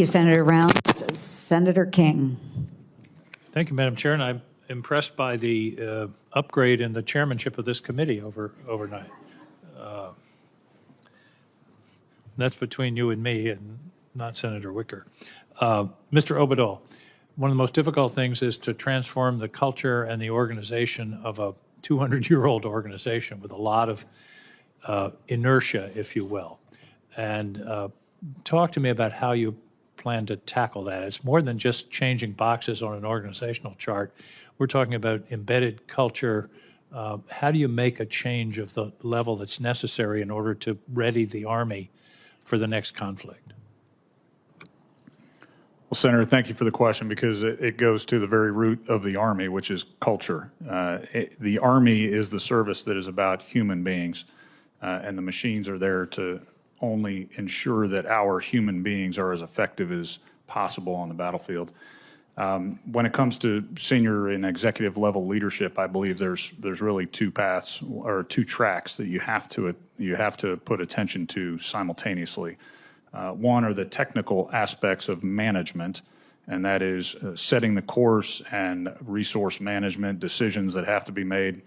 you, Senator Rounds. Senator King. Thank you, Madam Chair, and I'm impressed by the upgrade in the chairmanship of this committee overnight. That's between you and me and not Senator Wicker. Mr. Obadol, one of the most difficult things is to transform the culture and the organization of a 200-year-old organization with a lot of inertia, if you will. And talk to me about how you plan to tackle that. It's more than just changing boxes on an organizational chart. We're talking about embedded culture. How do you make a change of the level that's necessary in order to ready the Army for the next conflict? Well, Senator, thank you for the question, because it goes to the very root of the Army, which is culture. The Army is the service that is about human beings, and the machines are there to only ensure that our human beings are as effective as possible on the battlefield. When it comes to senior and executive level leadership, I believe there's really two paths or two tracks that you have to put attention to simultaneously. One are the technical aspects of management, and that is setting the course and resource management decisions that have to be made,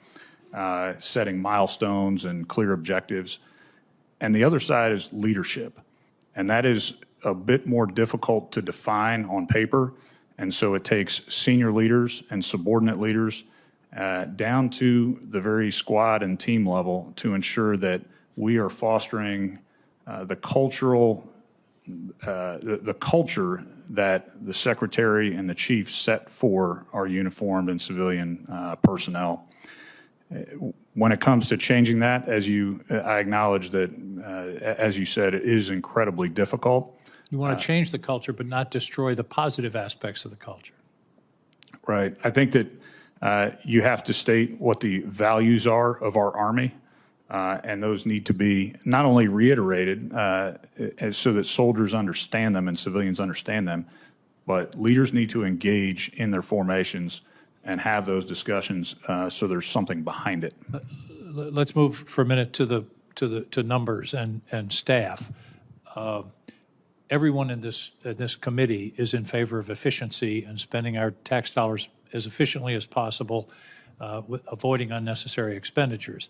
setting milestones and clear objectives. And the other side is leadership, and that is a bit more difficult to define on paper. And so it takes senior leaders and subordinate leaders down to the very squad and team level to ensure that we are fostering the culture that the Secretary and the Chief set for our uniformed and civilian personnel. When it comes to changing that, I acknowledge that, as you said, it is incredibly difficult. You want to change the culture, but not destroy the positive aspects of the culture. Right. I think that you have to state what the values are of our Army, and those need to be not only reiterated so that soldiers understand them and civilians understand them, but leaders need to engage in their formations and have those discussions so there's something behind it. Let's move for a minute to numbers and staff. Everyone in this committee is in favor of efficiency and spending our tax dollars as efficiently as possible, with avoiding unnecessary expenditures.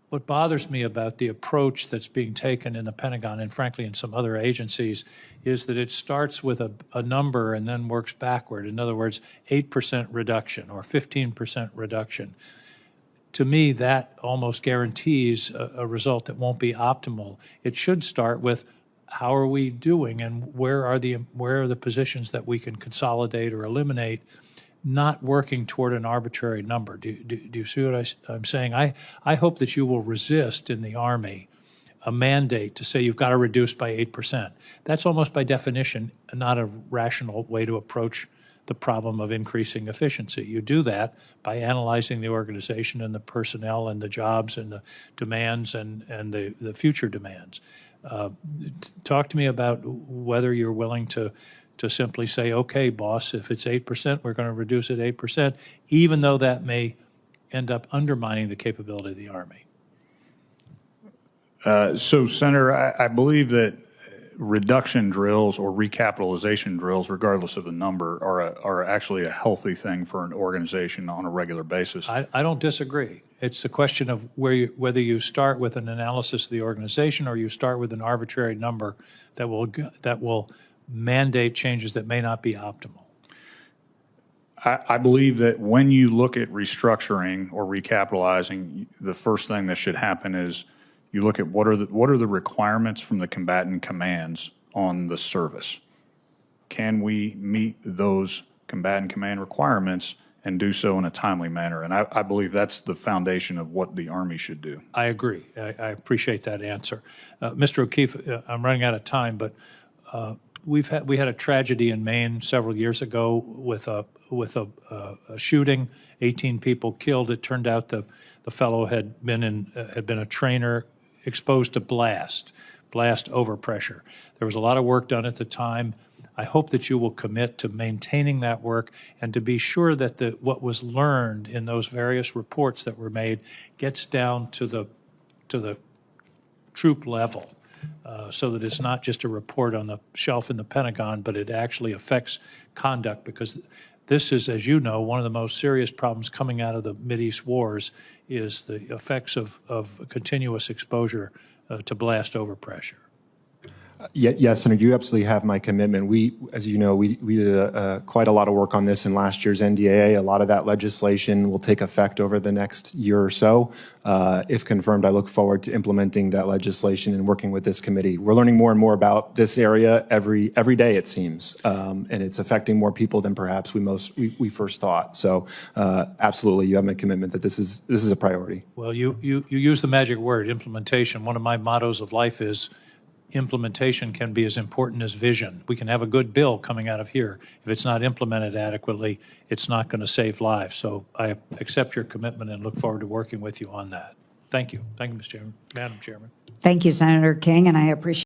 What bothers me about the approach that's being taken in the Pentagon and frankly in some other agencies is that it starts with a number and then works backward. In other words, 8% reduction or 15% reduction. To me, that almost guarantees a result that won't be optimal. It should start with how are we doing and where are the positions that we can consolidate or eliminate, not working toward an arbitrary number. Do you see what I'm saying? I hope that you will resist in the Army a mandate to say you've got to reduce by 8%. That's almost by definition not a rational way to approach the problem of increasing efficiency. You do that by analyzing the organization and the personnel and the jobs and the demands and the future demands. Talk to me about whether you're willing to simply say, okay, boss, if it's 8%, we're going to reduce it 8%, even though that may end up undermining the capability of the Army. So, Senator, I believe that reduction drills or recapitalization drills, regardless of the number, are actually a healthy thing for an organization on a regular basis. I don't disagree. It's a question of whether you start with an analysis of the organization or you start with an arbitrary number that will mandate changes that may not be optimal. I believe that when you look at restructuring or recapitalizing, the first thing that should happen is you look at what are the requirements from the combatant commands on the service. Can we meet those combatant command requirements and do so in a timely manner? And I believe that's the foundation of what the Army should do. I agree. I appreciate that answer. Mr. O'Keefe, I'm running out of time, but we had a tragedy in Maine several years ago with a shooting, 18 people killed. It turned out the fellow had been a trainer exposed to blast overpressure. There was a lot of work done at the time. I hope that you will commit to maintaining that work and to be sure that what was learned in those various reports that were made gets down to the troop level so that it's not just a report on the shelf in the Pentagon, but it actually affects conduct, because this is, as you know, one of the most serious problems coming out of the Mideast wars is the effects of continuous exposure to blast overpressure. Yes, Senator, you absolutely have my commitment. We, as you know, we did quite a lot of work on this in last year's NDAA. A lot of that legislation will take effect over the next year or so. If confirmed, I look forward to implementing that legislation and working with this committee. We're learning more and more about this area every day, it seems, and it's affecting more people than perhaps we first thought. So, absolutely, you have my commitment that this is a priority. Well, you use the magic word, implementation. One of my mottos of life is implementation can be as important as vision. We can have a good bill coming out of here. If it's not implemented adequately, it's not going to save lives. So I accept your commitment and look forward to working with you on that. Thank you. Thank you, Mr. Chairman. Madam Chairman. Thank you, Senator King, and I appreciate